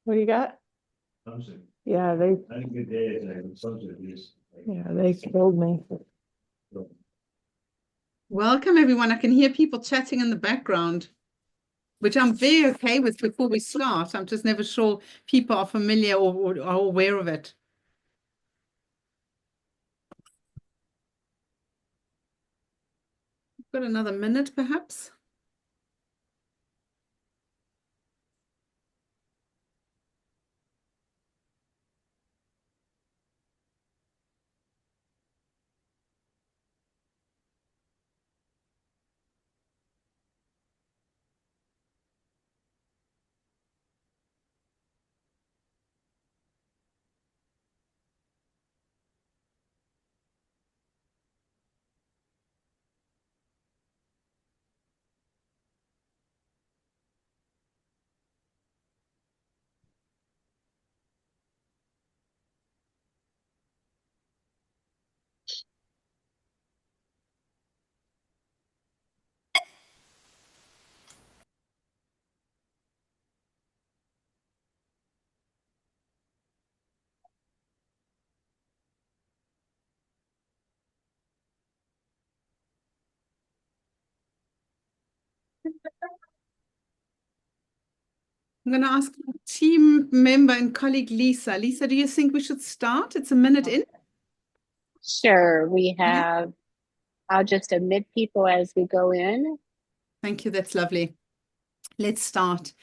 What do you got? Something. Yeah, they I had a good day today, but something is. killed me. Welcome, everyone. I can hear people chatting in the background, which I'm very okay with before we start. I'm just never sure people are familiar or are aware of it. Got another minute, perhaps? I'm going to ask team member and colleague Lisa. Lisa, do you think we should start? It's a minute in. Sure, I'll just admit people as we go in. Thank you. That's lovely. Let's start.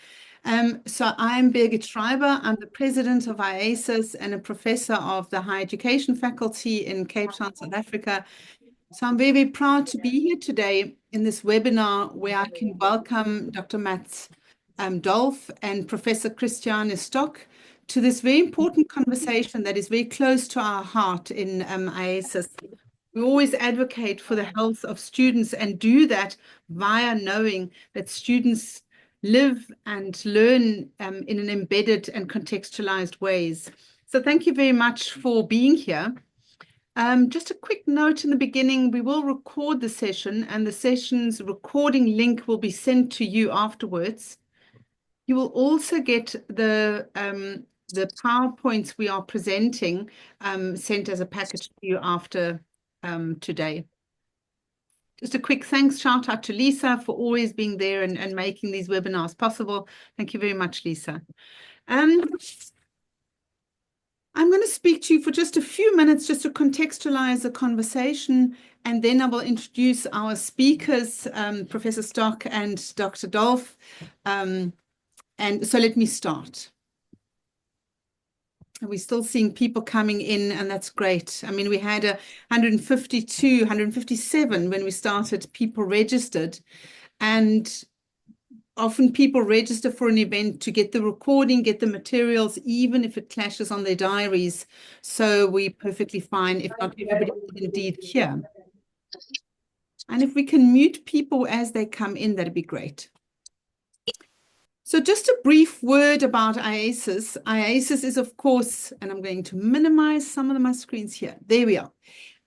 So I'm Birgit Schreiber. I'm the president of IASIS and a professor of the higher education faculty in Cape Town, South Africa. So I'm very, very proud to be here today in this webinar where I can welcome Dr. Mats Dolf and Professor Christiane Stock to this very important conversation that is very close to our heart in IASIS. We always advocate for the health of students and do that via knowing that students live and learn in an embedded and contextualized ways. So thank you very much for being here. Just a quick note in the beginning, we will record the session and the session's recording link will be sent to you afterwards. You will also get the PowerPoints we are presenting sent as a package to you after today. Just a quick thanks shout out to Lisa for always being there and making these webinars possible. Thank you very much, Lisa. I'm going to speak to you for just a few minutes just to contextualize the conversation, and then I will introduce our speakers, Professor Stock and Dr. Dolf. And so let me start. We're still seeing people coming in, and that's great. I mean, we had 152, 157 when we started, people registered. And often people register for an event to get the recording, get the materials, even if it clashes on their diaries. So we're perfectly fine if not everybody is indeed here. And if we can mute people as they come in, that'd be great. So just a brief word about IASIS. IASIS is, of course, and I'm going to minimize some of my screens here. There we are.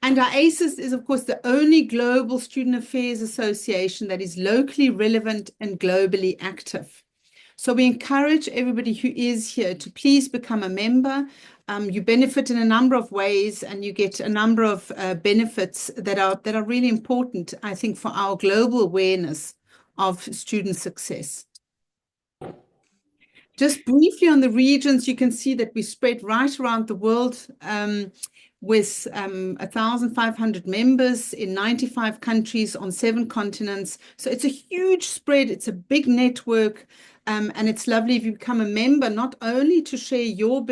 And IASIS is, of course, the only global student affairs association that is locally relevant and globally active. So we encourage everybody who is here to please become a member. You benefit in a number of ways, and you get a number of benefits that are really important, I think, for our global awareness of student success. Just briefly on the regions, you can see that we spread right around the world with 1,500 members in 95 countries on 7 continents. So it's a huge spread. It's a big network. And it's lovely if you become a member, not only to share your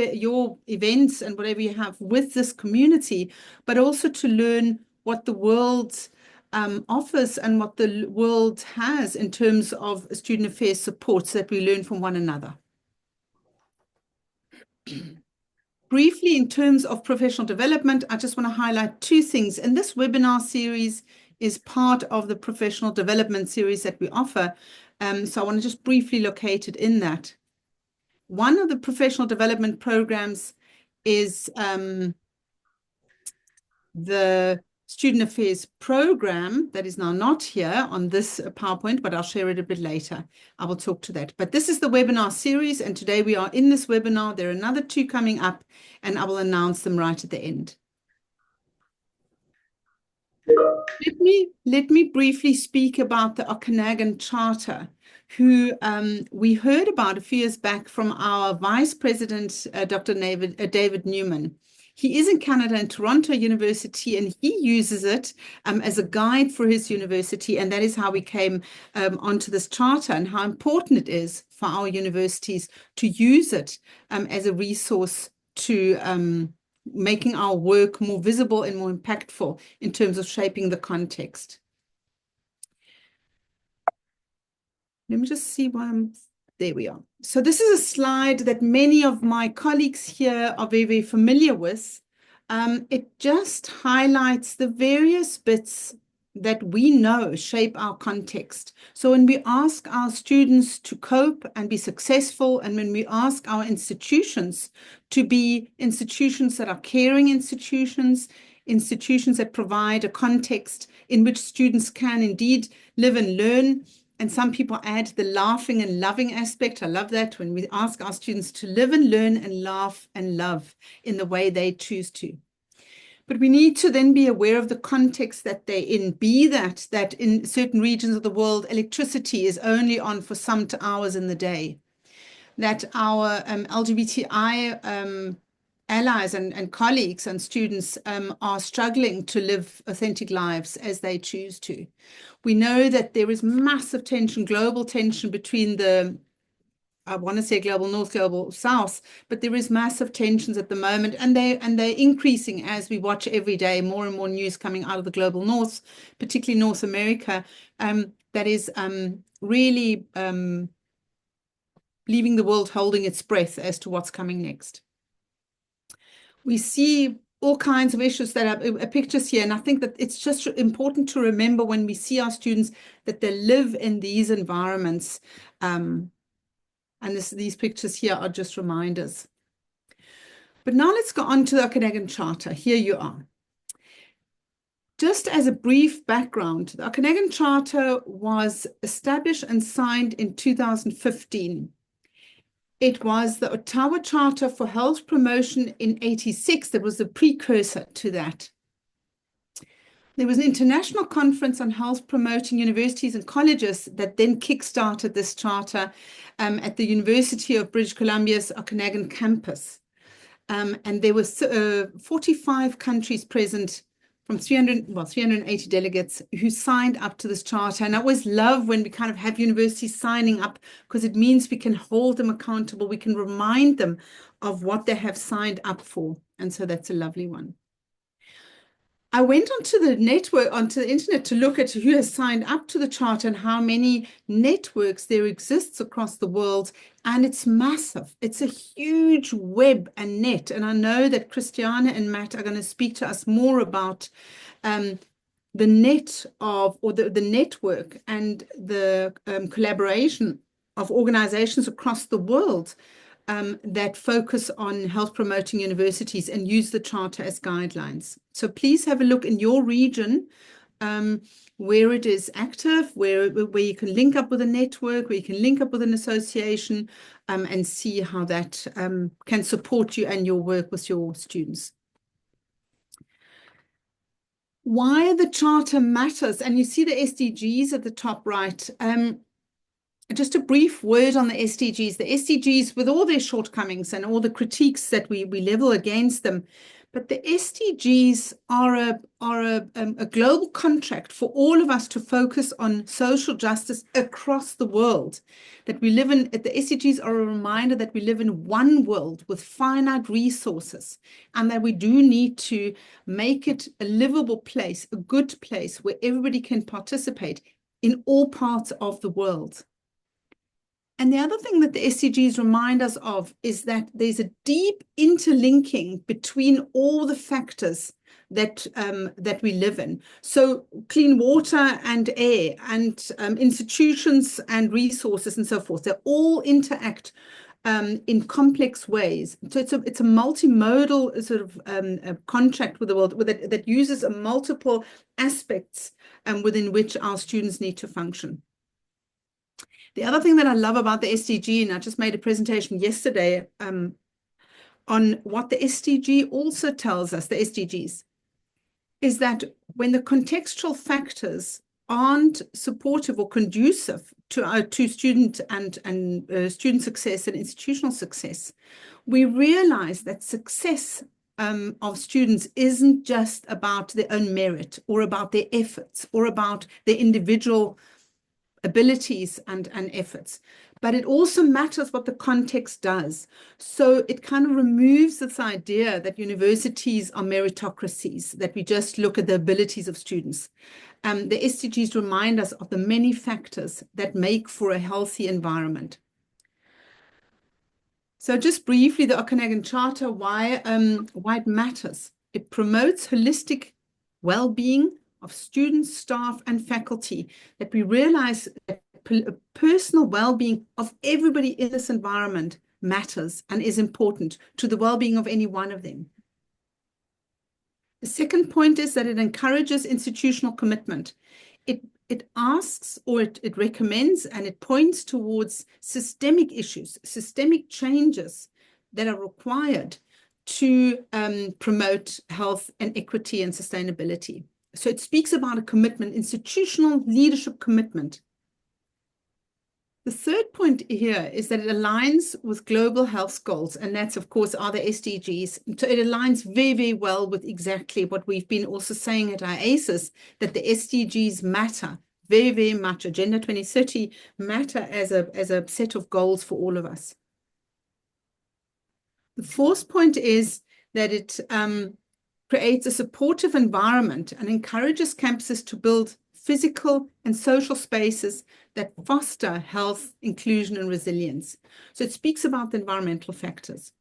events and whatever you have with this community, but also to learn what the world offers and what the world has in terms of student affairs support, so that we learn from one another. Briefly, in terms of professional development, I just want to highlight 2 things. And this webinar series is part of the professional development series that we offer. So I want to just briefly locate it in that. One of the professional development programs is the Student Affairs program that is now not here on this PowerPoint, but I'll share it a bit later. I will talk to that. But this is the webinar series, and today we are in this webinar. There are another 2 coming up, and I will announce them right at the end. Let me briefly speak about the Okanagan Charter, who we heard about a few years back from our Vice President, Dr. David Newman. He is in Canada in Toronto University, and he uses it as a guide for his university, and that is how we came onto this charter and how important it is for our universities to use it as a resource to making our work more visible and more impactful in terms of shaping the context. Let me just see why there we are. So this is a slide that many of my colleagues here are very, very familiar with. It just highlights the various bits that we know shape our context. So when we ask our students to cope and be successful, and when we ask our institutions to be institutions that are caring institutions, institutions that provide a context in which students can indeed live and learn, and some people add the laughing and loving aspect. I love that, when we ask our students to live and learn and laugh and love in the way they choose to. But we need to then be aware of the context that they're in, be that in certain regions of the world, electricity is only on for some hours in the day, that our LGBTI allies and colleagues and students are struggling to live authentic lives as they choose to. We know that there is massive tension, global tension between I want to say global north, global south, but there is massive tensions at the moment, and they're increasing as we watch every day more and more news coming out of the global north, particularly North America, that is really leaving the world holding its breath as to what's coming next. We see all kinds of issues that are pictures here, and I think that it's just important to remember when we see our students that they live in these environments. And these pictures here are just reminders. But now let's go on to the Okanagan Charter. Here you are. Just as a brief background, the Okanagan Charter was established and signed in 2015. It was the Ottawa Charter for Health Promotion in '86 that was the precursor to that. There was an international conference on health promoting universities and colleges that then kickstarted this charter at the University of British Columbia's Okanagan campus. And there were 45 countries present from 380 delegates who signed up to this charter. And I always love when we kind of have universities signing up, because it means we can hold them accountable. We can remind them of what they have signed up for. And so that's a lovely one. I went onto the internet to look at who has signed up to the charter and how many networks there exists across the world, and it's massive. It's a huge web and net, and I know that Christiana and Matt are going to speak to us more about the net of, or the network and the collaboration of organizations across the world that focus on health promoting universities and use the charter as guidelines. So please have a look in your region where it is active, where you can link up with a network, where you can link up with an association, and see how that can support you and your work with your students. Why the charter matters, and you see the SDGs at the top right. Just a brief word on the SDGs. The SDGs, with all their shortcomings and all the critiques that we level against them, but the SDGs are a global contract for all of us to focus on social justice across the world. That we live in, the SDGs are a reminder that we live in one world with finite resources, and that we do need to make it a livable place, a good place where everybody can participate in all parts of the world. And the other thing that the SDGs remind us of is that there's a deep interlinking between all the factors that we live in. So clean water and air and institutions and resources and so forth, they all interact in complex ways. So it's a multimodal sort of a contract with the world that uses multiple aspects within which our students need to function. The other thing that I love about the SDG, and I just made a presentation yesterday on what the SDG also tells us, the SDGs, is that when the contextual factors aren't supportive or conducive to student and student success and institutional success, we realize that success of students isn't just about their own merit or about their efforts or about their individual abilities and efforts, but it also matters what the context does. So it kind of removes this idea that universities are meritocracies, that we just look at the abilities of students. The SDGs remind us of the many factors that make for a healthy environment. So just briefly, the Okanagan Charter, why it matters. It promotes holistic well-being of students, staff, and faculty, that we realize that personal well-being of everybody in this environment matters and is important to the well-being of any one of them. The second point is that it encourages institutional commitment. It asks, or it recommends, and it points towards systemic issues, systemic changes that are required to promote health and equity and sustainability. So it speaks about a commitment, institutional leadership commitment. The third point here is that it aligns with global health goals, and that's, of course, are the SDGs. So it aligns very, very well with exactly what we've been also saying at IASIS, that the SDGs matter very, very much. Agenda 2030 matter as a set of goals for all of us. The fourth point is that it creates a supportive environment and encourages campuses to build physical and social spaces that foster health, inclusion, and resilience. So it speaks about the environmental factors.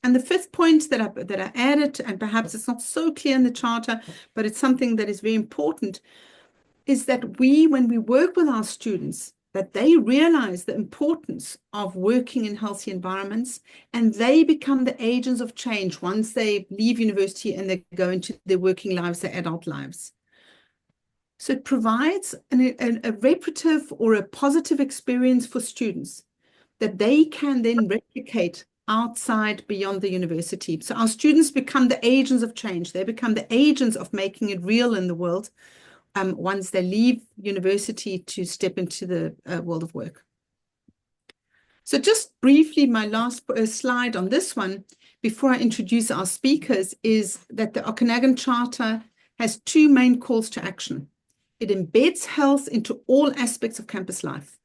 And the fifth point that I added, and perhaps it's not so clear in the charter, but it's something that is very important, is that when we work with our students, that they realize the importance of working in healthy environments, and they become the agents of change once they leave university and they go into their working lives, their adult lives. So it provides a reparative or a positive experience for students that they can then replicate outside beyond the university. So our students become the agents of change. They become the agents of making it real in the world once they leave university to step into the world of work. So just briefly, my last slide on this one, before I introduce our speakers, is that the Okanagan Charter has two main calls to action. It embeds health into all aspects of campus life.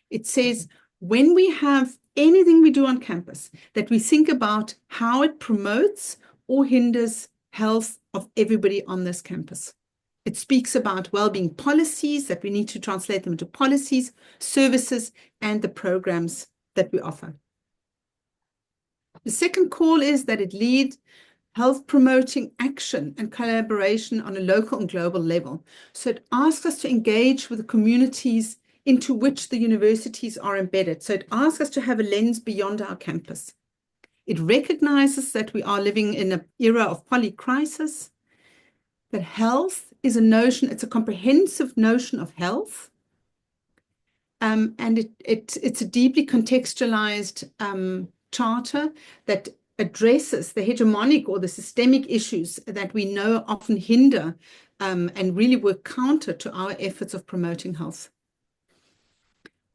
It says, when we have anything we do on campus, that we think about how it promotes or hinders health of everybody on this campus. It speaks about well-being policies, that we need to translate them into policies, services, and the programs that we offer. The second call is that it leads health promoting action and collaboration on a local and global level. So it asks us to engage with the communities into which the universities are embedded. So it asks us to have a lens beyond our campus. It recognizes that we are living in an era of polycrisis, that health is a notion, it's a comprehensive notion of health. And it's a deeply contextualized charter that addresses the hegemonic or the systemic issues that we know often hinder and really work counter to our efforts of promoting health.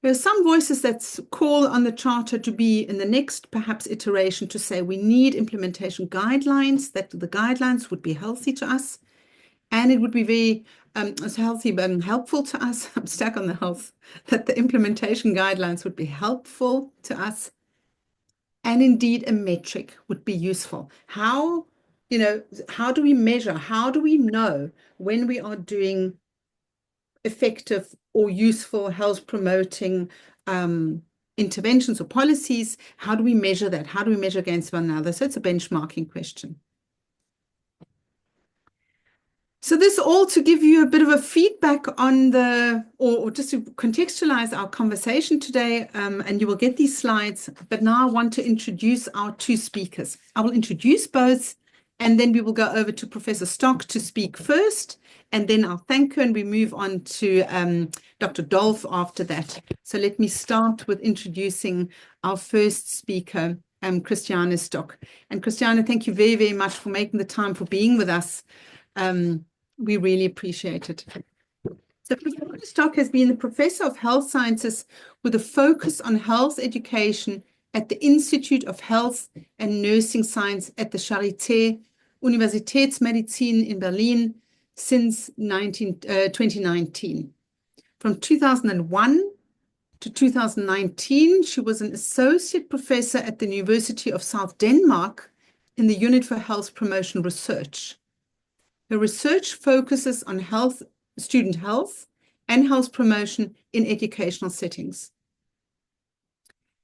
There are some voices that call on the charter to be in the next perhaps iteration to say we need implementation guidelines, that the guidelines would be healthy to us and it would be very healthy but helpful to us. I'm stuck on the health, that the implementation guidelines would be helpful to us. And indeed, a metric would be useful. How do we measure? How do we know when we are doing effective or useful health promoting interventions or policies? How do we measure that? How do we measure against one another? So it's a benchmarking question. So this all to give you a bit of a feedback on or just to contextualize our conversation today, and you will get these slides, but now I want to introduce our two speakers. I will introduce both, and then we will go over to Professor Stock to speak first, and then I'll thank her and we move on to Dr. Dolph after that. So let me start with introducing our first speaker, Christiane Stock. And Christiane, thank you very, very much for making the time for being with us. We really appreciate it. So Professor Stock has been the Professor of Health Sciences with a focus on health education at the Institute of Health and Nursing Science at the Charité Universitätsmedizin in Berlin since 2019. From 2001 to 2019, she was an associate professor at the University of South Denmark in the Unit for Health Promotion Research. Her research focuses on student health and health promotion in educational settings.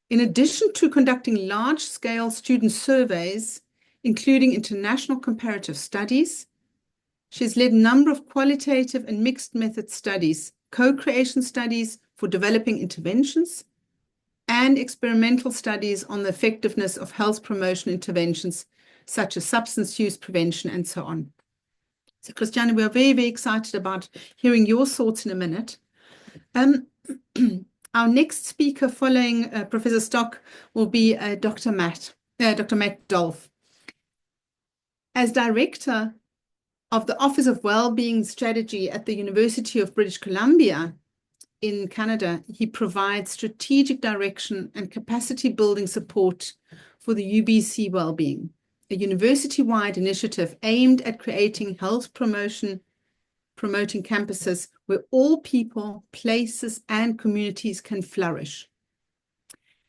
In addition to conducting large-scale student surveys, including international comparative studies, she has led a number of qualitative and mixed method studies, co-creation studies for developing interventions, and experimental studies on the effectiveness of health promotion interventions, such as substance use prevention and so on. So, Christiane, we are very, very excited about hearing your thoughts in a minute. Our next speaker following Professor Stock will be Dr. Matt Dolph. As Director of the Office of Wellbeing Strategy at the University of British Columbia in Canada, he provides strategic direction and capacity building support for the UBC Wellbeing, a university-wide initiative aimed at creating health promoting campuses where all people, places, and communities can flourish.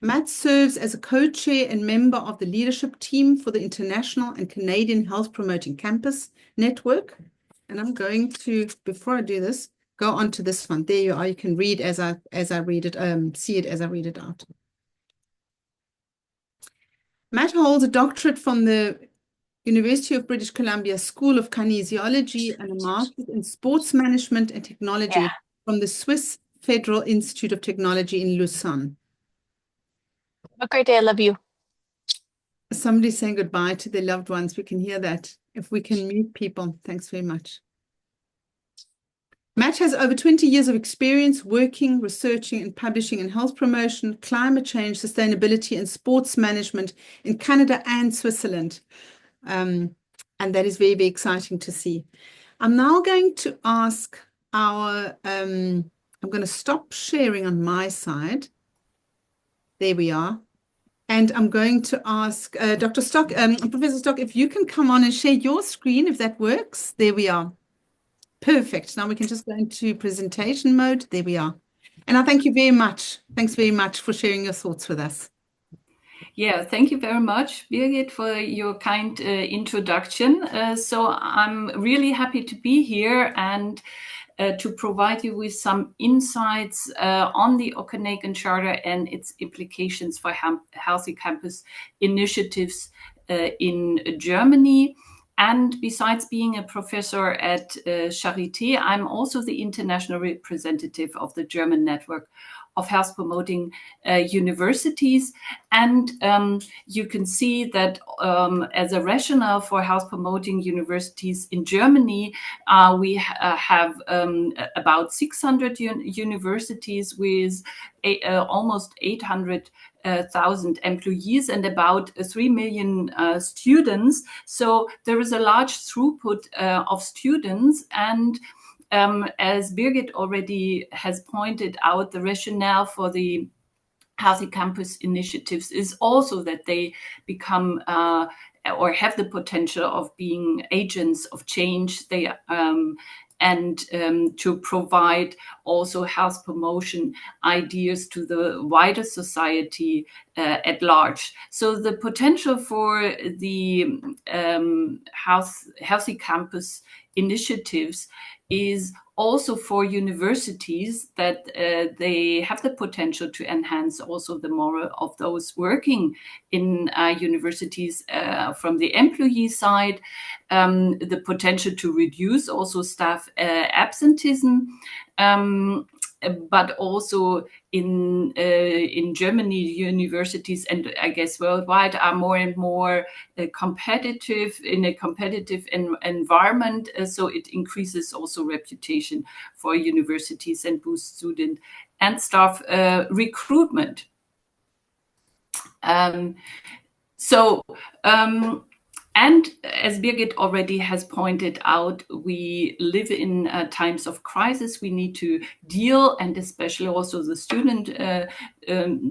Matt serves as a co-chair and member of the leadership team for the International and Canadian Health Promoting Campus Network. And I'm going to, before I do this, go on to this one. There you are. You can read as I read it, see it as I read it out. Matt holds a doctorate from the University of British Columbia School of Kinesiology and a master's in sports management and technology from the Swiss Federal Institute of Technology in Lausanne. Have a great day. I love you. Somebody's saying goodbye to their loved ones. We can hear that. If we can mute people, thanks very much. Matt has over 20 years of experience working, researching, and publishing in health promotion, climate change, sustainability, and sports management in Canada and Switzerland. And that is very, very exciting to see. I'm now going to ask I'm going to stop sharing on my side. There we are. And I'm going to ask Dr. Stock, Professor Stock, if you can come on and share your screen, if that works. There we are. Perfect. Now we can just go into presentation mode. There we are. And I thank you very much. Thanks very much for sharing your thoughts with us. Yeah, thank you very much, Birgit, for your kind introduction. So I'm really happy to be here and to provide you with some insights on the Okanagan Charter and its implications for healthy campus initiatives in Germany. And besides being a professor at Charité, I'm also the international representative of the German network of health promoting universities. And you can see that as a rationale for health promoting universities in Germany, we have about 600 universities with almost 800,000 employees and about 3 million students. So there is a large throughput of students, and as Birgit already has pointed out, the rationale for the Healthy Campus initiatives is also that they become or have the potential of being agents of change. They and to provide also health promotion ideas to the wider society at large. So the potential for the Healthy Campus initiatives is also for universities, that they have the potential to enhance also the morale of those working in universities from the employee side, the potential to reduce also staff absenteeism, but also in Germany, universities, and I guess worldwide, are more and more competitive in a competitive environment. So it increases also reputation for universities and boosts student and staff recruitment. And as Birgit already has pointed out, we live in times of crisis. We need to deal, and especially also the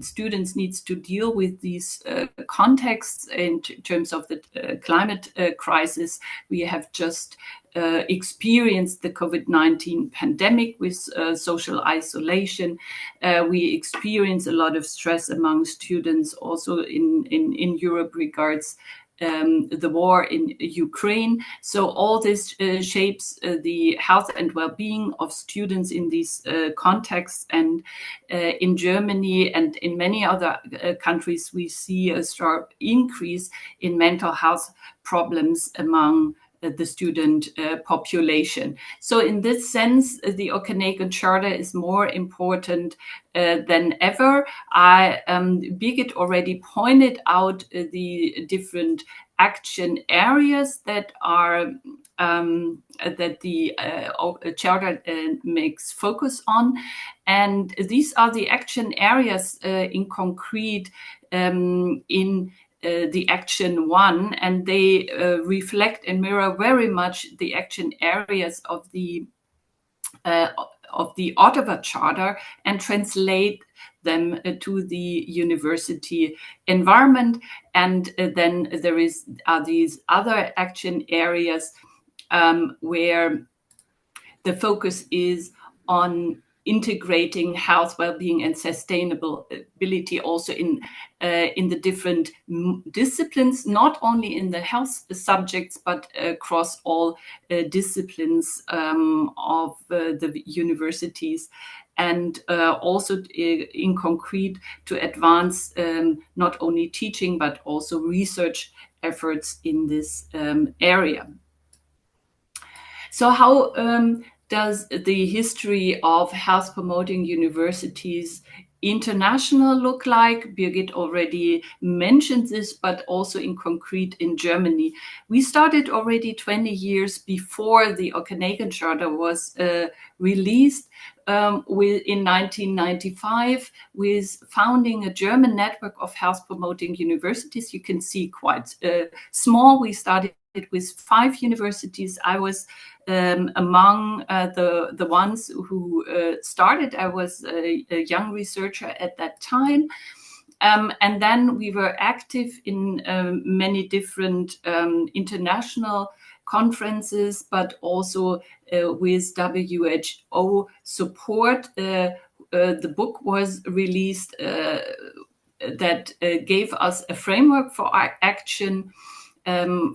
students needs to deal with these contexts in terms of the climate crisis. We have just experienced the COVID-19 pandemic with social isolation. We experience a lot of stress among students also in Europe regards the war in Ukraine. So all this shapes the health and well-being of students in these contexts. And in Germany and in many other countries, we see a sharp increase in mental health problems among the student population. So in this sense, the Okanagan Charter is more important than ever. Birgit already pointed out the different action areas that are that the Charter makes focus on, and these are the action areas in concrete in the action 1, and they reflect and mirror very much the action areas of the Ottawa Charter and translate them to the university environment. And then there are these other action areas where the focus is on integrating health, well-being, and sustainability also in the different disciplines, not only in the health subjects, but across all disciplines of the universities. And also in concrete to advance not only teaching, but also research efforts in this area. So how does the history of health promoting universities international look like? Birgit already mentioned this, but also in concrete in Germany. We started already 20 years before the Okanagan Charter was released in 1995 with founding a German network of health promoting universities. You can see quite small. We started with 5 universities. I was among the ones who started. I was a young researcher at that time. And then we were active in many different international conferences, but also with WHO support. The book was released that gave us a framework for our action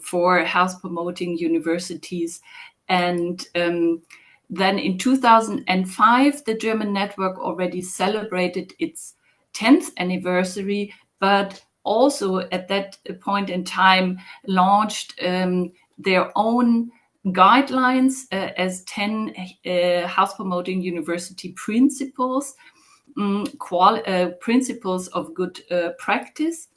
for health promoting universities. And then in 2005, the German network already celebrated its 10th anniversary, but also at that point in time launched their own guidelines as 10 health promoting university principles, principles of good practice.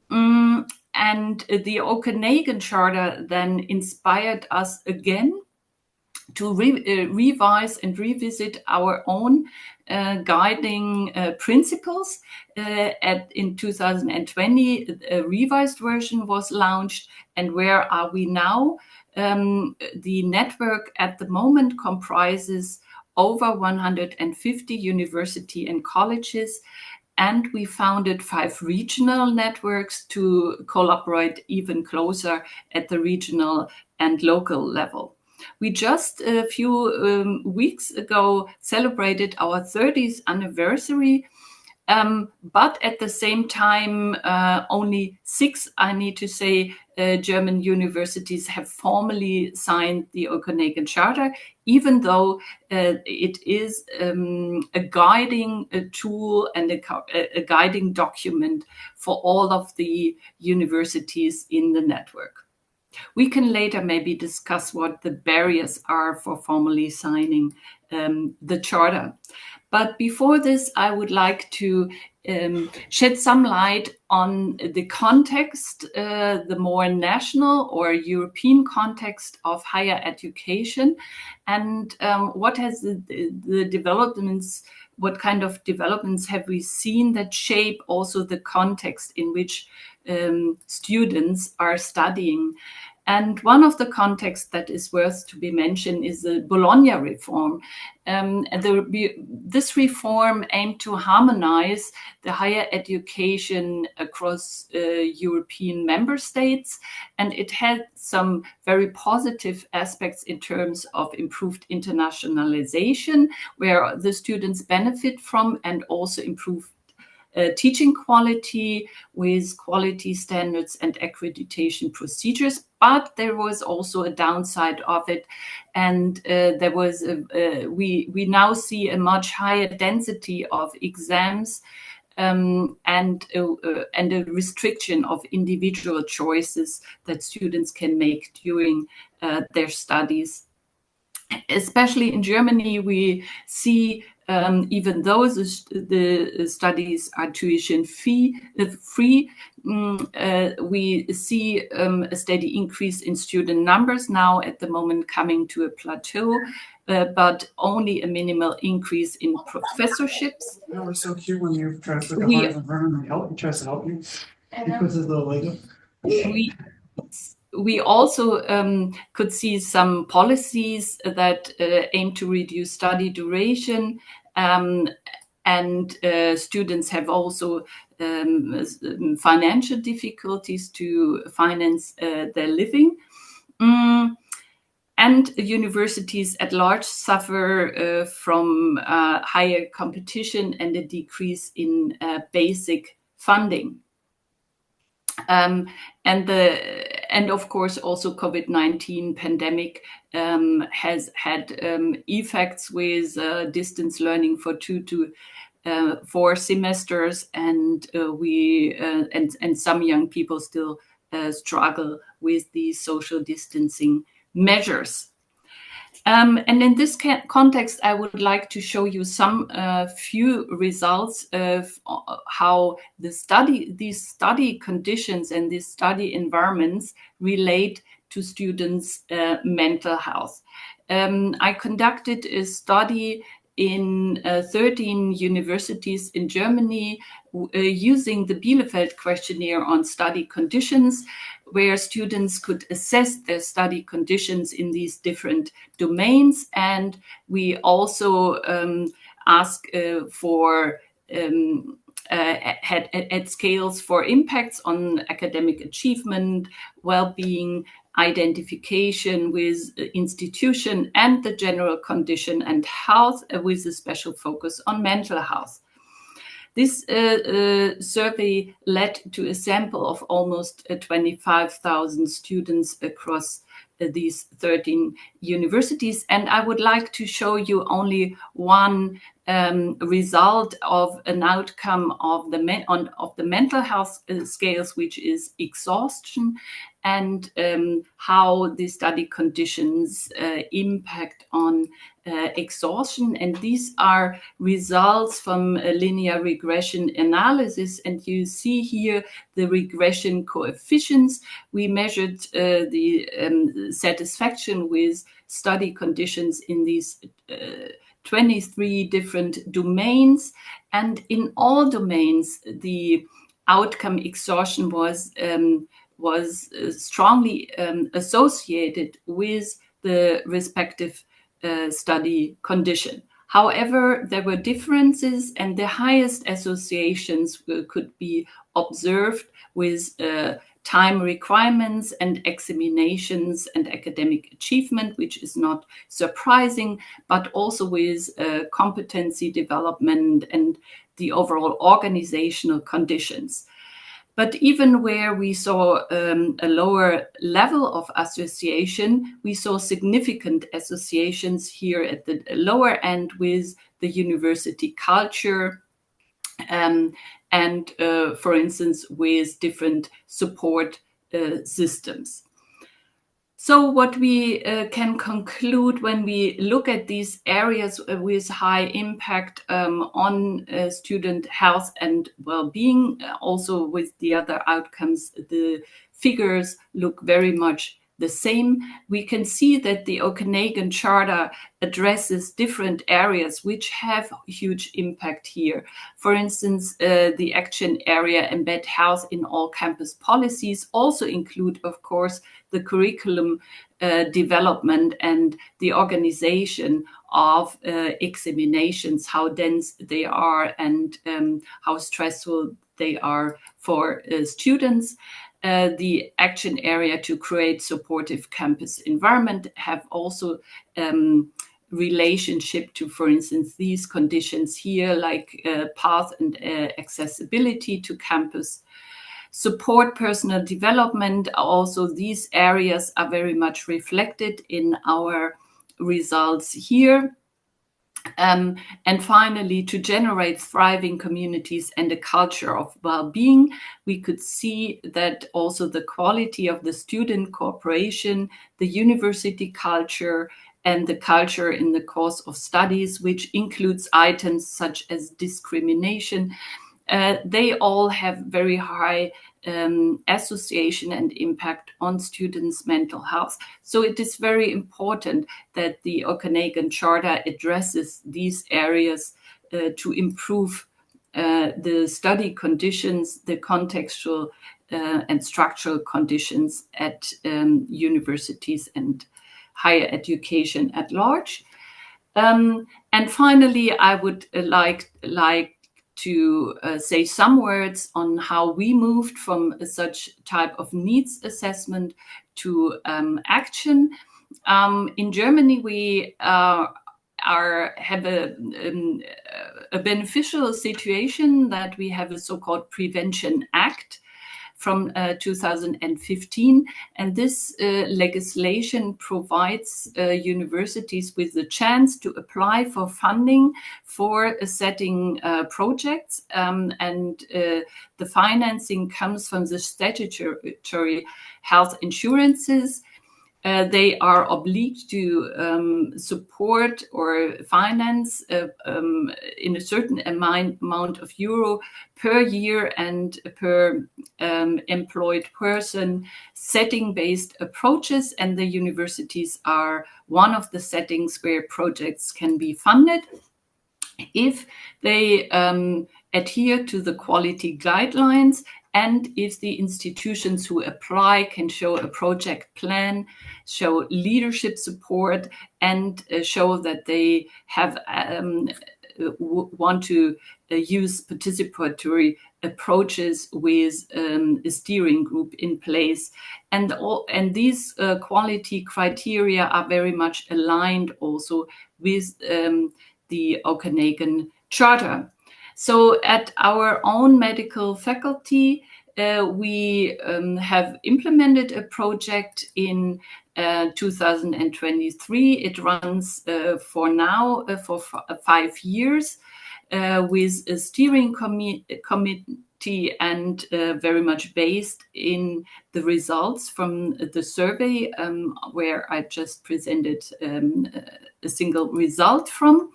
And the Okanagan Charter then inspired us again to revise and revisit our own guiding principles. In 2020, a revised version was launched. And where are we now? The network at the moment comprises over 150 university and colleges. And we founded 5 regional networks to collaborate even closer at the regional and local level. We just a few weeks ago celebrated our 30th anniversary. But at the same time, only 6, I need to say, German universities have formally signed the Okanagan Charter, even though it is a guiding tool and a guiding document for all of the universities in the network. We can later maybe discuss what the barriers are for formally signing the charter. But before this, I would like to shed some light on the context, the more national or European context of higher education, and what has the developments, what kind of developments have we seen that shape also the context in which students are studying. And one of the contexts that is worth to be mentioned is the Bologna reform. This reform aimed to harmonize the higher education across European member states, and it had some very positive aspects in terms of improved internationalization, where the students benefit from, and also improved teaching quality with quality standards and accreditation procedures. But there was also a downside of it, and there was we now see a much higher density of exams and a restriction of individual choices that students can make during their studies. Especially in Germany, we see, even though the studies are tuition free, we see a steady increase in student numbers now at the moment coming to a plateau, but only a minimal increase in professorships. You know, it's so cute when you try to put the heart in front and help. He tries to help you. He puts his little leg up. We also could see some policies that aim to reduce study duration, and students have also financial difficulties to finance their living. And universities at large suffer from higher competition and a decrease in basic funding. And of course, also COVID-19 pandemic has had effects with distance learning for 2 to 4 semesters, and and some young people still struggle with these social distancing measures. And in this context, I would like to show you some few results of how these study conditions and these study environments relate to students' mental health. I conducted a study in 13 universities in Germany using the Bielefeld questionnaire on study conditions, where students could assess their study conditions in these different domains. And we also asked for had scales for impacts on academic achievement, well-being, identification with institution, and the general condition and health, with a special focus on mental health. This survey led to a sample of almost 25,000 students across these 13 universities. And I would like to show you only one result of an outcome of the mental health scales, which is exhaustion, and how the study conditions impact on exhaustion. And these are results from a linear regression analysis. And you see here the regression coefficients. We measured the satisfaction with study conditions in these 23 different domains. And in all domains, the outcome exhaustion was strongly associated with the respective study condition. However, there were differences, and the highest associations could be observed with time requirements and examinations and academic achievement, which is not surprising, but also with competency development and the overall organizational conditions. But even where we saw a lower level of association, we saw significant associations here at the lower end with the university culture, and for instance, with different support systems. So what we can conclude when we look at these areas with high impact on student health and well-being, also with the other outcomes, the figures look very much the same. We can see that the Okanagan Charter addresses different areas which have huge impact here. For instance, the action area embed health in all campus policies also include, of course, the curriculum development and the organization of examinations, how dense they are and how stressful they are for students. The action area to create supportive campus environment have also relationship to, for instance, these conditions here, like path and accessibility to campus. Support personal development, also these areas are very much reflected in our results here. And finally, to generate thriving communities and a culture of well-being, we could see that also the quality of the student cooperation, the university culture, and the culture in the course of studies, which includes items such as discrimination, they all have very high association and impact on students' mental health. So it is very important that the Okanagan Charter addresses these areas to improve the study conditions, the contextual and structural conditions at universities and higher education at large. And finally, I would like to say some words on how we moved from such type of needs assessment to action. In Germany, we have a beneficial situation that we have a so-called Prevention Act from 2015, and this legislation provides universities with the chance to apply for funding for setting projects, and the financing comes from the statutory health insurances. They are obliged to support or finance in a certain amount of euro per year and per employed person setting-based approaches, and the universities are one of the settings where projects can be funded if they adhere to the quality guidelines, and if the institutions who apply can show a project plan, show leadership support, and show that they have want to use participatory approaches with a steering group in place. And these quality criteria are very much aligned also with the Okanagan Charter. So at our own medical faculty, we have implemented a project in 2023. It runs for now for 5 years with a steering committee and very much based in the results from the survey where I just presented a single result from.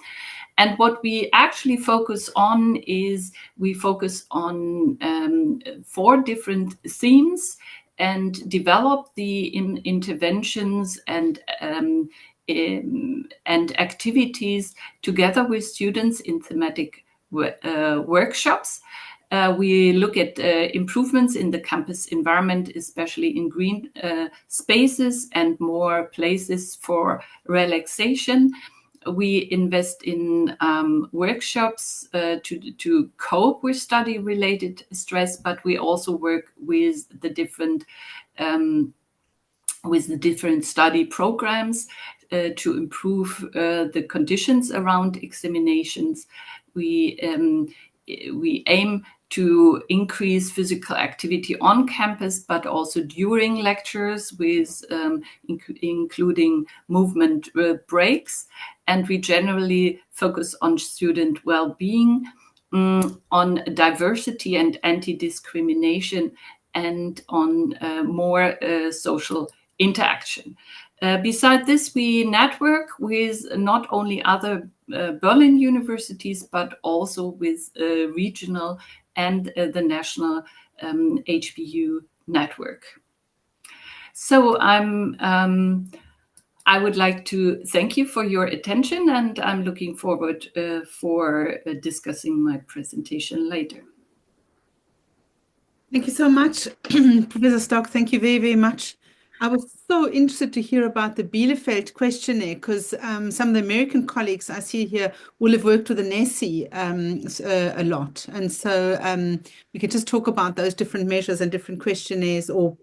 And what we actually focus on is we focus on 4 different themes and develop the interventions and activities together with students in thematic workshops. We look at improvements in the campus environment, especially in green spaces and more places for relaxation. we invest in workshops to cope with study-related stress, but we also work with the different study programs to improve the conditions around examinations. We aim to increase physical activity on campus, but also during lectures with including movement breaks. And we generally focus on student well-being, on diversity and anti-discrimination, and on more social interaction. Beside this, we network with not only other Berlin universities, but also with regional and the national HBU network. So I would like to thank you for your attention, and I'm looking forward for discussing my presentation later. Thank you so much, Professor Stock. Thank you very, very much. I was so interested to hear about the Bielefeld questionnaire because some of the American colleagues I see here will have worked with the NESI a lot. And so we could just talk about those different measures and different questionnaires or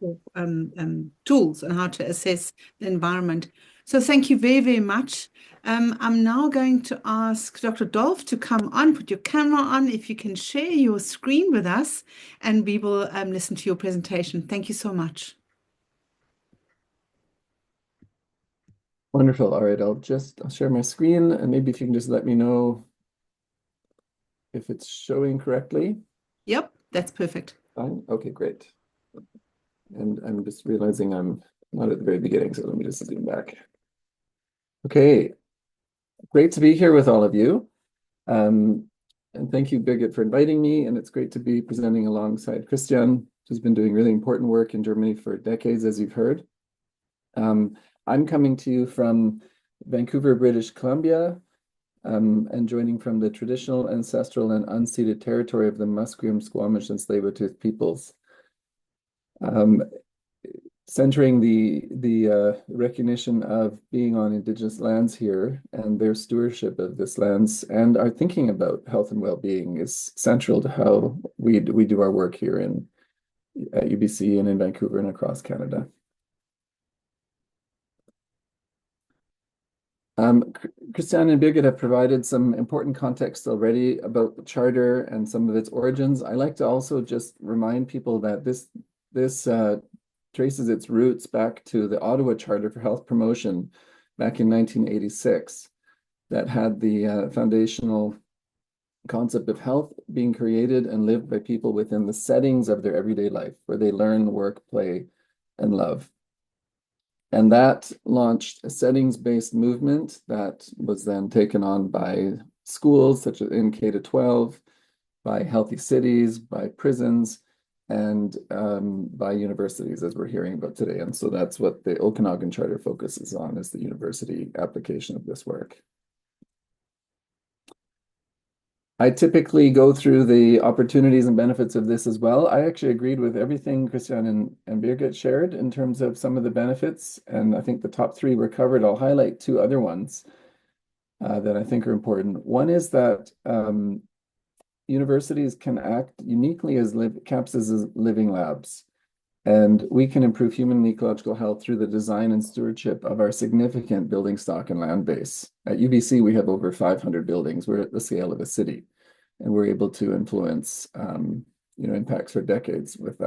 tools on how to assess the environment. So thank you very, very much. I'm now going to ask Dr. Dolph to come on, put your camera on, if you can share your screen with us, and we will listen to your presentation. Thank you so much. Wonderful. All right, I'll share my screen, and maybe if you can just let me know if it's showing correctly. Yep, that's perfect. Fine. Okay, great. And I'm just realizing I'm not at the very beginning, so let me just zoom back. Okay, great to be here with all of you. And thank you, Birgit, for inviting me. And it's great to be presenting alongside Christian, who's been doing really important work in Germany for decades, as you've heard. I'm coming to you from Vancouver, British Columbia, and joining from the traditional, ancestral, and unceded territory of the Musqueam, Squamish, and Tsleil-Waututh peoples. Centering the recognition of being on Indigenous lands here and their stewardship of this lands, and our thinking about health and well-being is central to how we do our work here at UBC and in Vancouver and across Canada. Christiane and Birgit have provided some important context already about the Charter and some of its origins. I like to also just remind people that this traces its roots back to the Ottawa Charter for Health Promotion back in 1986 that had the foundational concept of health being created and lived by people within the settings of their everyday life, where they learn, work, play, and love. And that launched a settings-based movement that was then taken on by schools, such as in K-12, by healthy cities, by prisons, and by universities, as we're hearing about today. And so that's what the Okanagan Charter focuses on, is the university application of this work. I typically go through the opportunities and benefits of this as well. I actually agreed with everything Christian and Birgit shared in terms of some of the benefits, and I think the top three were covered. I'll highlight two other ones that I think are important. One is that universities can act uniquely as campuses as living labs, and we can improve human and ecological health through the design and stewardship of our significant building stock and land base. At UBC, we have over 500 buildings. We're at the scale of a city, and we're able to influence impacts for decades with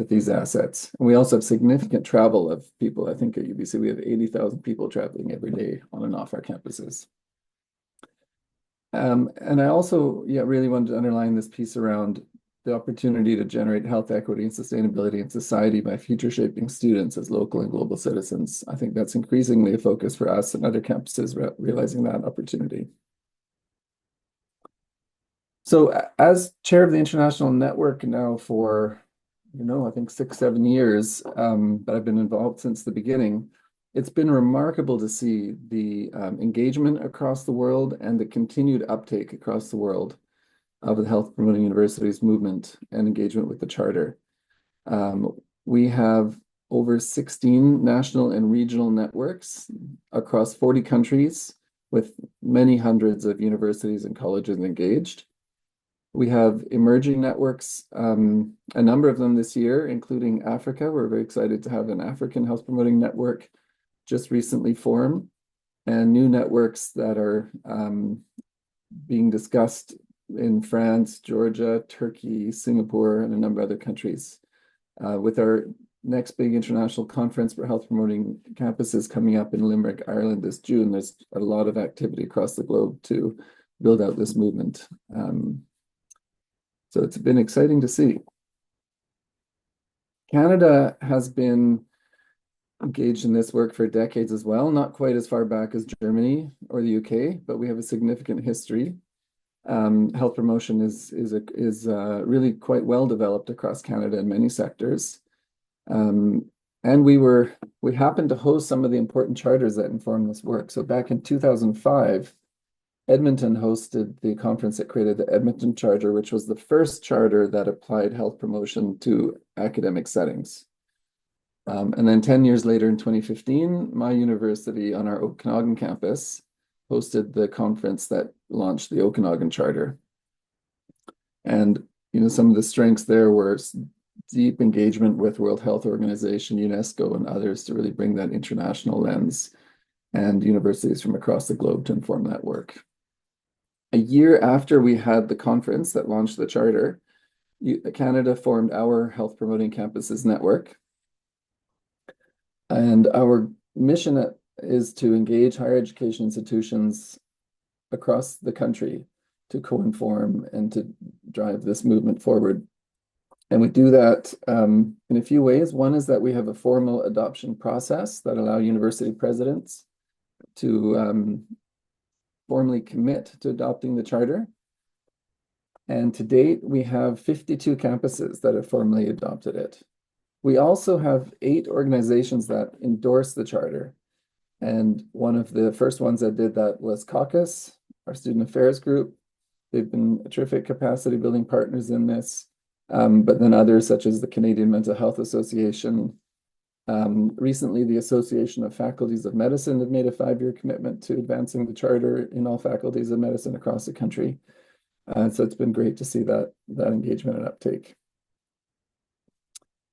these assets. And we also have significant travel of people. I think at UBC, we have 80,000 people traveling every day on and off our campuses. And I also really wanted to underline this piece around the opportunity to generate health equity and sustainability in society by future shaping students as local and global citizens. I think that's increasingly a focus for us and other campuses realizing that opportunity. So as chair of the International Network now for, I think 6-7 years, but I've been involved since the beginning, it's been remarkable to see the engagement across the world and the continued uptake across the world of the Health Promoting Universities movement and engagement with the Charter. We have over 16 national and regional networks across 40 countries with many hundreds of universities and colleges engaged. We have emerging networks, a number of them this year, including Africa. We're very excited to have an African health promoting network just recently formed, and new networks that are being discussed in France, Georgia, Turkey, Singapore, and a number of other countries. With our next big international conference for health promoting campuses coming up in Limerick, Ireland this June, there's a lot of activity across the globe to build out this movement. So it's been exciting to see. Canada has been engaged in this work for decades as well, not quite as far back as Germany or the UK, but we have a significant history. Health promotion is really quite well developed across Canada in many sectors. And we happened to host some of the important charters that informed this work. So back in 2005, Edmonton hosted the conference that created the Edmonton Charter, which was the first charter that applied health promotion to academic settings. And then 10 years later in 2015, my university on our Okanagan campus hosted the conference that launched the Okanagan Charter. And some of the strengths there were deep engagement with World Health Organization, UNESCO, and others to really bring that international lens, and universities from across the globe to inform that work. A year after we had the conference that launched the charter, Canada formed our Health Promoting Campuses Network. And our mission is to engage higher education institutions across the country to co-inform and to drive this movement forward. And we do that in a few ways. One is that we have a formal adoption process that allow university presidents to formally commit to adopting the charter. And to date, we have 52 campuses that have formally adopted it. We also have 8 organizations that endorse the charter. And one of the first ones that did that was Caucus, our student affairs group. They've been terrific capacity building partners in this. But then others such as the Canadian Mental Health Association. Recently, the Association of Faculties of Medicine have made a 5-year commitment to advancing the charter in all faculties of medicine across the country. So it's been great to see that engagement and uptake.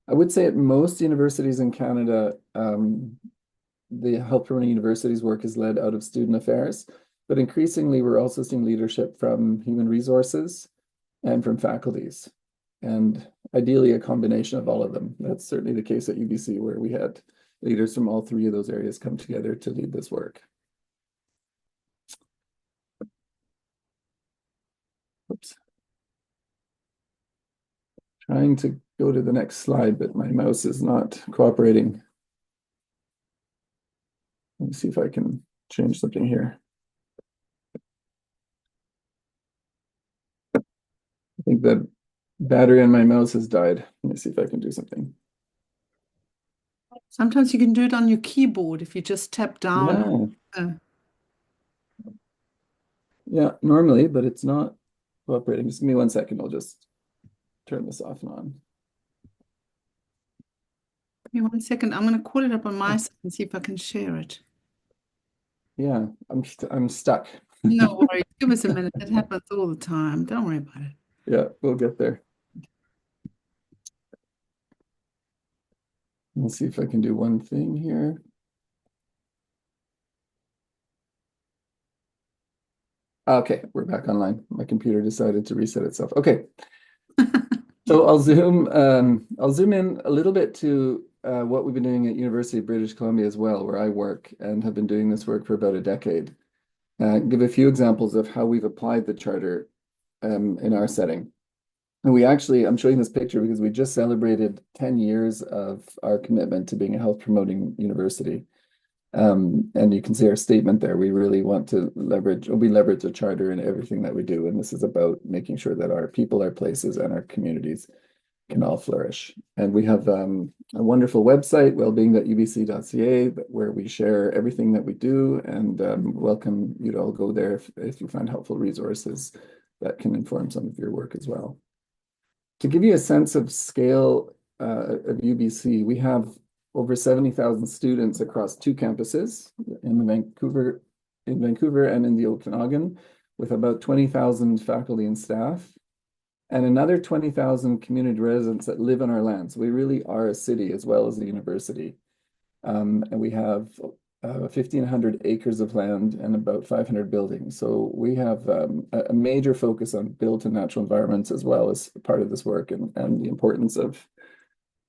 I would say at most universities in Canada, the health promoting universities work is led out of student affairs, but increasingly we're also seeing leadership from human resources and from faculties, and ideally a combination of all of them. That's certainly the case at UBC, where we had leaders from all 3 of those areas come together to lead this work. Oops. Trying to go to the next slide, but my mouse is not cooperating. Let me see if I can change something here. I think the battery on my mouse has died. Let me see if I can do something. Sometimes you can do it on your keyboard if you just tap down. Yeah, normally, but it's not cooperating. Just give me 1 second. I'll just turn this off and on. Give me 1 second. I'm going to call it up on my side and see if I can share it. Yeah, I'm stuck. No worries. Give us a minute. It happens all the time. Don't worry about it. Yeah, we'll get there. Let's see if I can do one thing here. Okay, we're back online. My computer decided to reset itself. Okay. So I'll zoom in a little bit to what we've been doing at University of British Columbia as well, where I work and have been doing this work for about a decade. Give a few examples of how we've applied the charter in our setting. And I'm showing this picture because we just celebrated 10 years of our commitment to being a health promoting university. And you can see our statement there. We really want to leverage the charter in everything that we do. And this is about making sure that our people, our places, and our communities can all flourish. And we have a wonderful website, wellbeing.ubc.ca, where we share everything that we do, and welcome you to all go there if you find helpful resources that can inform some of your work as well. To give you a sense of scale of UBC, we have over 70,000 students across 2 campuses in Vancouver and in the Okanagan, with about 20,000 faculty and staff, and another 20,000 community residents that live on our land. So we really are a city as well as a university. And we have 1,500 acres of land and about 500 buildings. So we have a major focus on built and natural environments as well as part of this work, and the importance of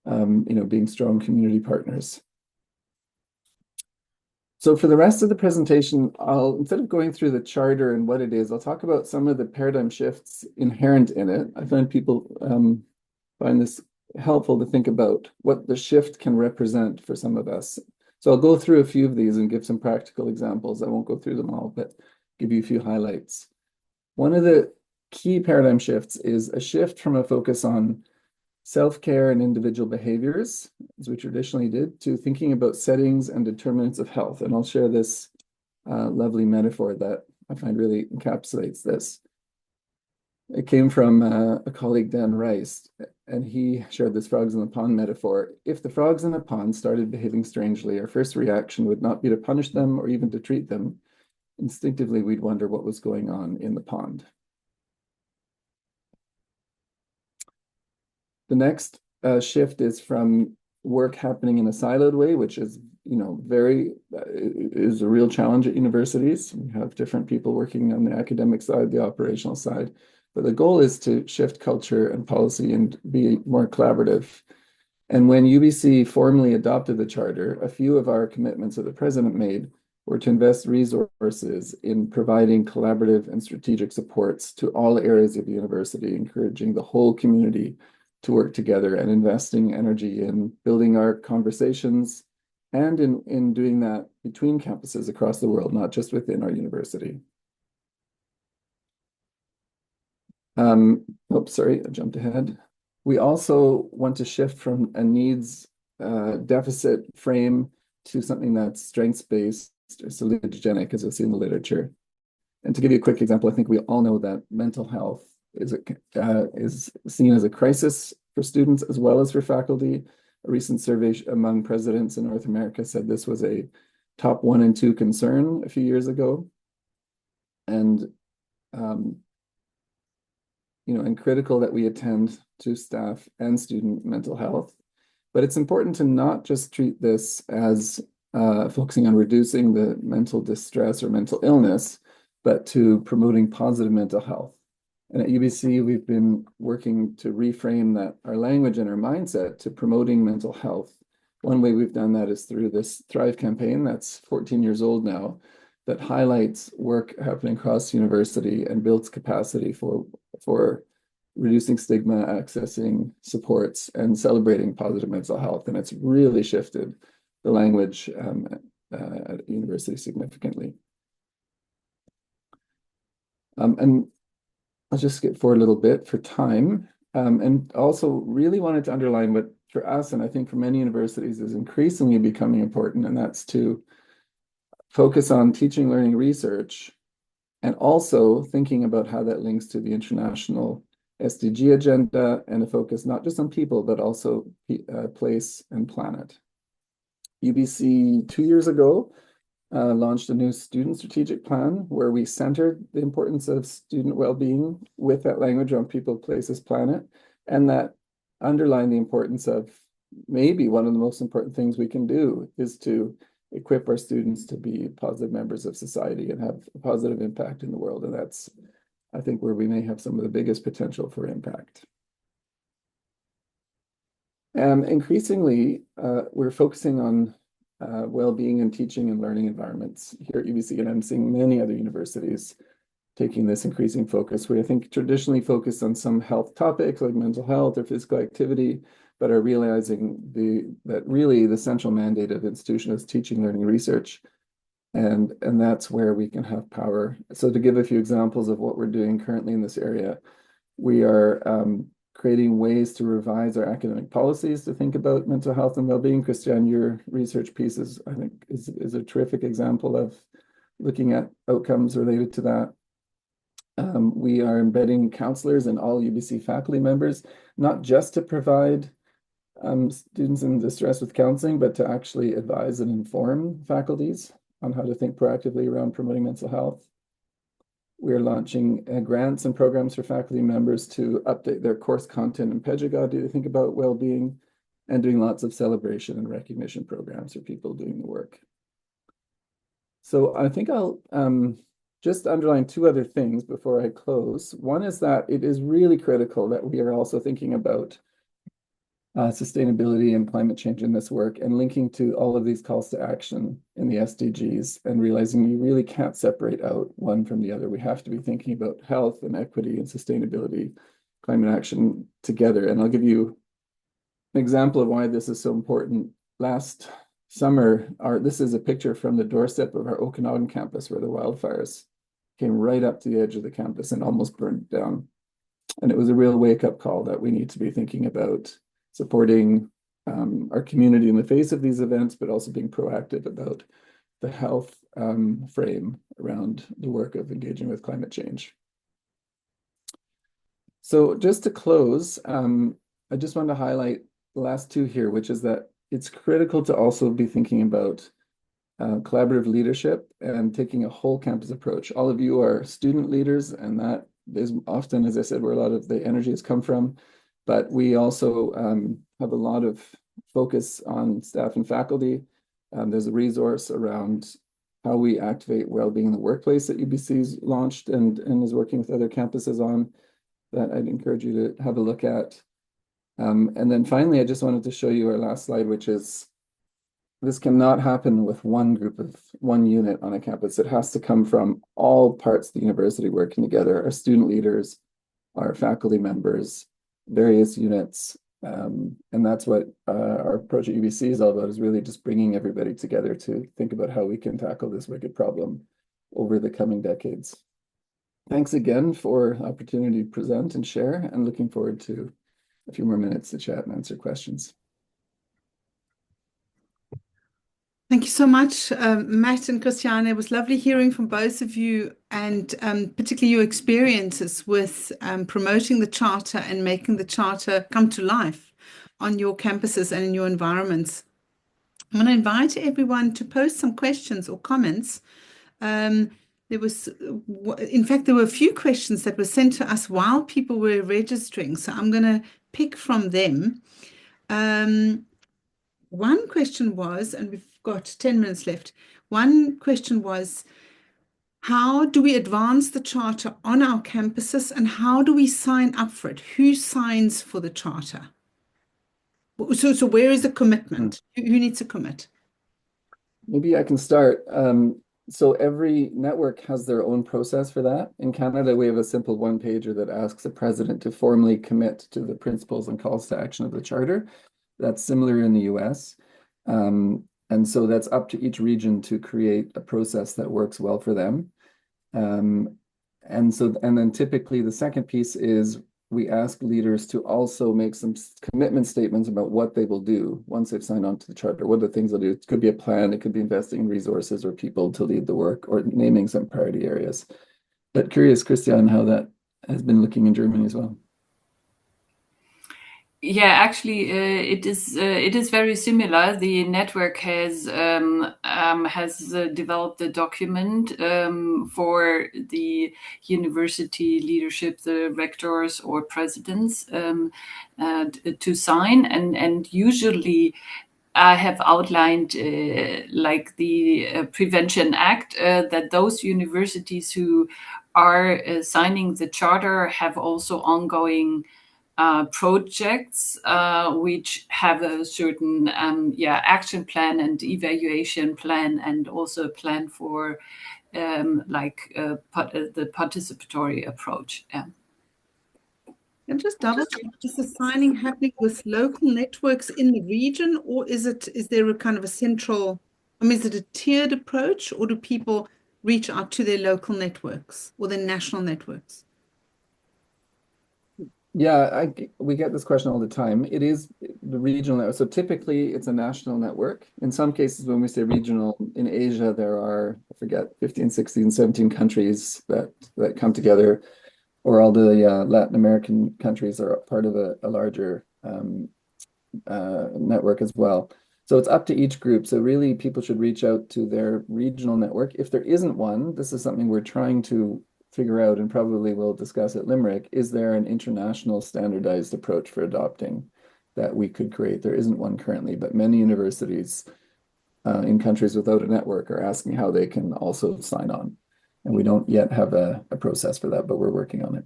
being strong community partners. So for the rest of the presentation, instead of going through the charter and what it is, I'll talk about some of the paradigm shifts inherent in it. I find people find this helpful to think about what the shift can represent for some of us. So I'll go through a few of these and give some practical examples. I won't go through them all, but give you a few highlights. One of the key paradigm shifts is a shift from a focus on self-care and individual behaviors, as we traditionally did, to thinking about settings and determinants of health. And I'll share this lovely metaphor that I find really encapsulates this. It came from a colleague, Dan Rice, and he shared this frogs in the pond metaphor. If the frogs in the pond started behaving strangely, our first reaction would not be to punish them or even to treat them. Instinctively, we'd wonder what was going on in the pond. The next shift is from work happening in a siloed way, which is, is a real challenge at universities. We have different people working on the academic side, the operational side, but the goal is to shift culture and policy and be more collaborative. And when UBC formally adopted the charter, a few of our commitments that the president made were to invest resources in providing collaborative and strategic supports to all areas of the university, encouraging the whole community to work together and investing energy in building our conversations and in doing that between campuses across the world, not just within our university. Sorry, I jumped ahead. We also want to shift from a needs deficit frame to something that's strengths-based or salutogenic, as you'll see in the literature. And to give you a quick example, I think we all know that mental health is seen as a crisis for students as well as for faculty. A recent survey among presidents in North America said this was a top 1 and 2 concern a few years ago. And and critical that we attend to staff and student mental health. But it's important to not just treat this as focusing on reducing the mental distress or mental illness, but to promoting positive mental health. And at UBC, we've been working to reframe that, our language and our mindset, to promoting mental health. One way we've done that is through this Thrive campaign that's 14 years old now, that highlights work happening across university and builds capacity for reducing stigma, accessing supports, and celebrating positive mental health. And it's really shifted the language at university significantly. And I'll just skip forward a little bit for time, and also really wanted to underline what for us, and I think for many universities, is increasingly becoming important, and that's to focus on teaching, learning, research, and also thinking about how that links to the international SDG agenda and a focus not just on people, but also place and planet. UBC 2 years ago launched a new student strategic plan where we centered the importance of student well-being with that language on people, places, planet, and that underlined the importance of maybe one of the most important things we can do is to equip our students to be positive members of society and have a positive impact in the world. And that's, I think, where we may have some of the biggest potential for impact. Increasingly, we're focusing on well-being and teaching and learning environments here at UBC, and I'm seeing many other universities taking this increasing focus. We, I think, traditionally focused on some health topics like mental health or physical activity, but are realizing that really the central mandate of the institution is teaching, learning, research, and that's where we can have power. So to give a few examples of what we're doing currently in this area, we are creating ways to revise our academic policies to think about mental health and well-being. Christiane, your research piece I think is a terrific example of looking at outcomes related to that. We are embedding counselors in all UBC faculty members, not just to provide students in distress with counseling, but to actually advise and inform faculties on how to think proactively around promoting mental health. We're launching grants and programs for faculty members to update their course content and pedagogy to think about well-being, and doing lots of celebration and recognition programs for people doing the work. So I think I'll just underline two other things before I close. One is that it is really critical that we are also thinking about sustainability and climate change in this work, and linking to all of these calls to action in the SDGs, and realizing you really can't separate out one from the other. We have to be thinking about health and equity and sustainability, climate action together. And I'll give you an example of why this is so important. Last summer, this is a picture from the doorstep of our Okanagan campus, where the wildfires came right up to the edge of the campus and almost burned down. And it was a real wake-up call that we need to be thinking about supporting our community in the face of these events, but also being proactive about the health frame around the work of engaging with climate change. So just to close, I just want to highlight the last two here, which is that it's critical to also be thinking about collaborative leadership and taking a whole campus approach. All of you are student leaders, and that is often, as I said, where a lot of the energy has come from. But we also have a lot of focus on staff and faculty. There's a resource around how we activate well-being in the workplace that UBC's launched and is working with other campuses on, that I'd encourage you to have a look at. And then finally, I just wanted to show you our last slide, which is this cannot happen with one group of one unit on a campus. It has to come from all parts of the university working together, our student leaders, our faculty members, various units. And that's what our approach at UBC is all about, is really just bringing everybody together to think about how we can tackle this wicked problem over the coming decades. Thanks again for the opportunity to present and share, and looking forward to a few more minutes to chat and answer questions. Thank you so much, Matt and Christiane. It was lovely hearing from both of you, and particularly your experiences with promoting the Charter and making the Charter come to life on your campuses and in your environments. I'm going to invite everyone to post some questions or comments. In fact, there were a few questions that were sent to us while people were registering, so I'm going to pick from them. One question was, and we've got 10 minutes left. One question was, how do we advance the Charter on our campuses, and how do we sign up for it? Who signs for the Charter? So where is the commitment? Who needs to commit? Maybe I can start. So every network has their own process for that. In Canada, we have a simple one-pager that asks the president to formally commit to the principles and calls to action of the Charter. That's similar in the US. And so that's up to each region to create a process that works well for them. And then typically the second piece is we ask leaders to also make some commitment statements about what they will do once they've signed on to the Charter. What are the things they'll do? It could be a plan, it could be investing in resources or people to lead the work, or naming some priority areas. But curious, Christiane, how that has been looking in Germany as well. Yeah, actually, it is very similar. The network has developed a document for the university leadership, the rectors or presidents, to sign, and usually I have outlined like the Prevention Act, that those universities who are signing the Charter have also ongoing projects which have a certain action plan and evaluation plan, and also a plan for the participatory approach. Yeah. And just double check, is the signing happening with local networks in the region, or is there a kind of a central, is it a tiered approach, or do people reach out to their local networks or their national networks? Yeah, we get this question all the time. It is the regional network. So typically it's a national network. In some cases, when we say regional, in Asia, there are, I forget, 15, 16, 17 countries that come together, or all the Latin American countries are part of a larger network as well. So it's up to each group. So really, people should reach out to their regional network. If there isn't one, this is something we're trying to figure out and probably will discuss at Limerick. Is there an international standardized approach for adopting that we could create? There isn't one currently, but many universities in countries without a network are asking how they can also sign on. And we don't yet have a process for that, but we're working on it.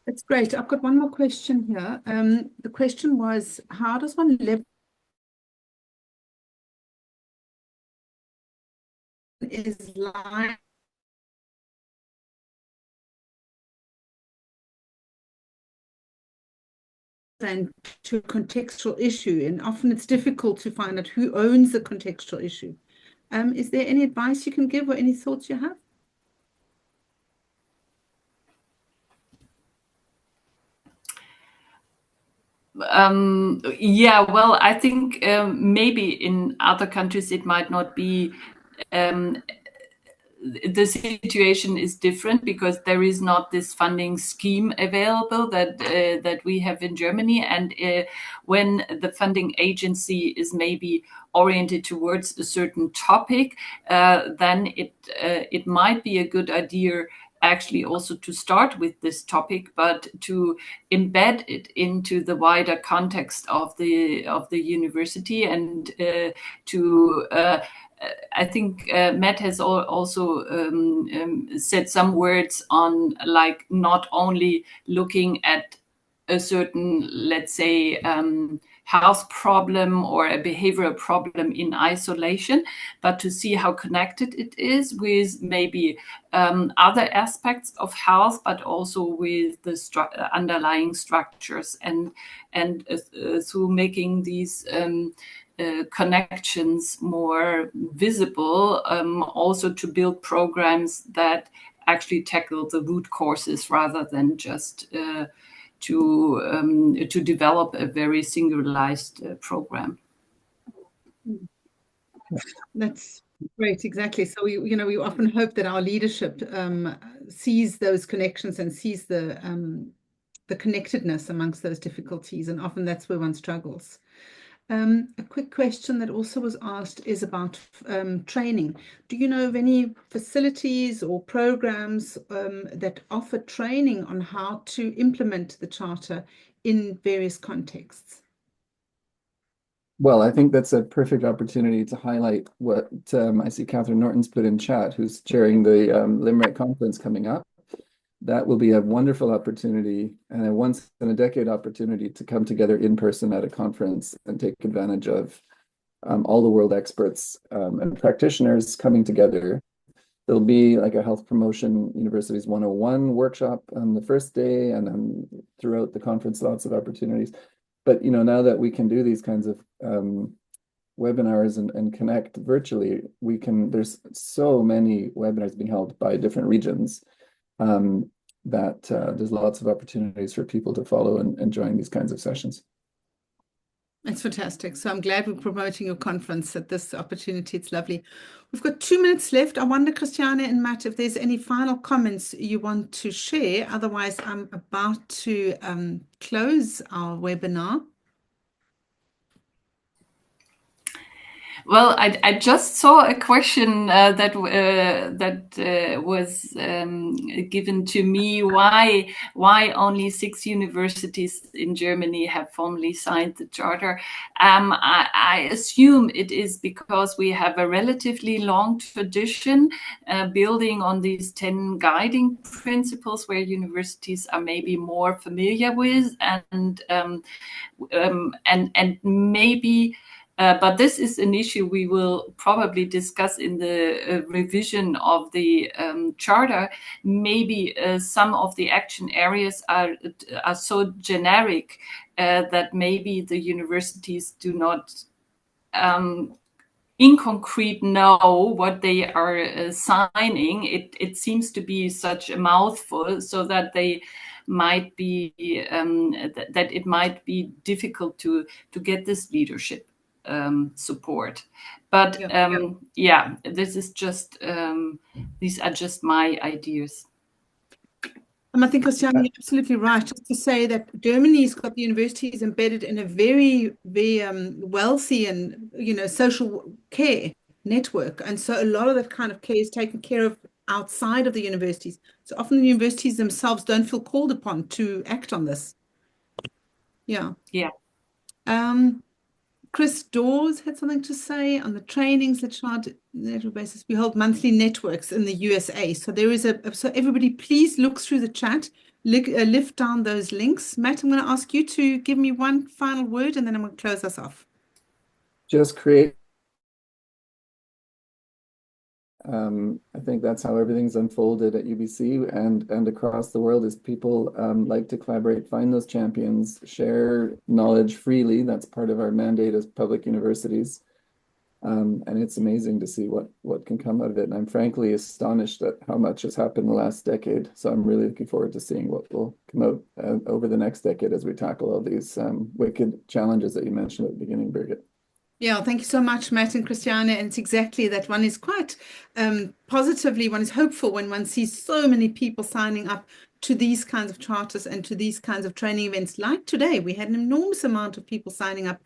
That's great. I've got one more question here. The question was, how does one live is life and to a contextual issue? And often it's difficult to find out who owns the contextual issue. Is there any advice you can give or any thoughts you have? Yeah, well, I think maybe in other countries it might not be. The situation is different because there is not this funding scheme available that we have in Germany, and when the funding agency is maybe oriented towards a certain topic, then it might be a good idea actually also to start with this topic, but to embed it into the wider context of the university, and I think Matt has also said some words on, like, not only looking at a certain, let's say, health problem or a behavioral problem in isolation, but to see how connected it is with maybe other aspects of health, but also with the underlying structures, and through making these connections more visible, also to build programs that actually tackle the root causes rather than just to develop a very singularized program. That's great, exactly. So we often hope that our leadership sees those connections and sees the connectedness amongst those difficulties, and often that's where one struggles. A quick question that also was asked is about training. Do you know of any facilities or programs that offer training on how to implement the Charter in various contexts? Well, I think that's a perfect opportunity to highlight what I see Catherine Norton's put in chat, who's chairing the Limerick conference coming up. That will be a wonderful opportunity and a once-in-a-decade opportunity to come together in person at a conference and take advantage of all the world experts and practitioners coming together. There'll be like a Health Promotion Universities 101 workshop on the first day, and then throughout the conference, lots of opportunities. But now that we can do these kinds of webinars and connect virtually, there's so many webinars being held by different regions that there's lots of opportunities for people to follow and join these kinds of sessions. That's fantastic. So I'm glad we're promoting your conference at this opportunity. It's lovely. We've got 2 minutes left. I wonder, Christiane and Matt, if there's any final comments you want to share. Otherwise, I'm about to close our webinar. Well, I just saw a question that was given to me. Why only 6 universities in Germany have formally signed the Charter? I assume it is because we have a relatively long tradition building on these 10 guiding principles, where universities are maybe more familiar with, and maybe. But this is an issue we will probably discuss in the revision of the Charter. Maybe some of the action areas are so generic that maybe the universities do not in concrete know what they are signing. It seems to be such a mouthful, so that they might be that it might be difficult to get this leadership support. But this is just these are just my ideas. I think, Christiane, you're absolutely right. Just to say that Germany's got the universities embedded in a very, very wealthy and, social care network. And so a lot of that kind of care is taken care of outside of the universities. So often the universities themselves don't feel called upon to act on this. Yeah. Yeah. Chris Dawes had something to say on the trainings that charge natural basis. We hold monthly networks in the USA. So there is so everybody please look through the chat, lift down those links. Matt, I'm going to ask you to give me one final word and then I'm going to close us off. Just create. I think that's how everything's unfolded at UBC and across the world is people like to collaborate, find those champions, share knowledge freely. That's part of our mandate as public universities. And it's amazing to see what can come out of it. And I'm frankly astonished at how much has happened in the last decade. So I'm really looking forward to seeing what will come out over the next decade as we tackle all these wicked challenges that you mentioned at the beginning, Birgit. Yeah, thank you so much, Matt and Christiane. And it's exactly that one is quite positively, one is hopeful when one sees so many people signing up to these kinds of charters and to these kinds of training events. Like today, we had an enormous amount of people signing up.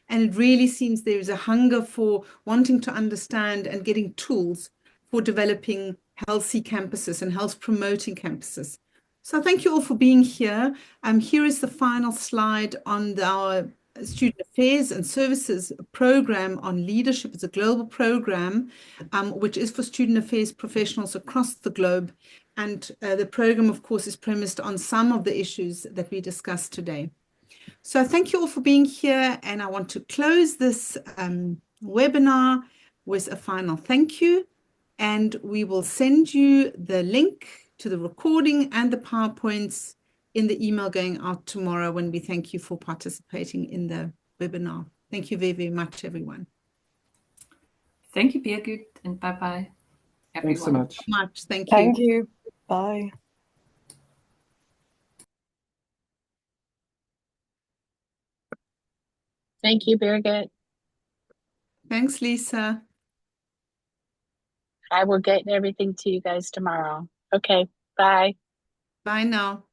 And it really seems there is a hunger for wanting to understand and getting tools for developing healthy campuses and health promoting campuses. So thank you all for being here. Here is the final slide on our Student Affairs and Services program on leadership. It's a global program, which is for student affairs professionals across the globe. And the program, of course, is premised on some of the issues that we discussed today. So thank you all for being here. And I want to close this webinar with a final thank you. And we will send you the link to the recording and the PowerPoints in the email going out tomorrow when we thank you for participating in the webinar. Thank you very, very much, everyone. Thank you, Birgit, and bye-bye, everyone. Thanks so much. Thank you. Thank you. Bye. Thank you, Birgit. Thanks, Lisa. I will get everything to you guys tomorrow. Okay, bye. Bye now.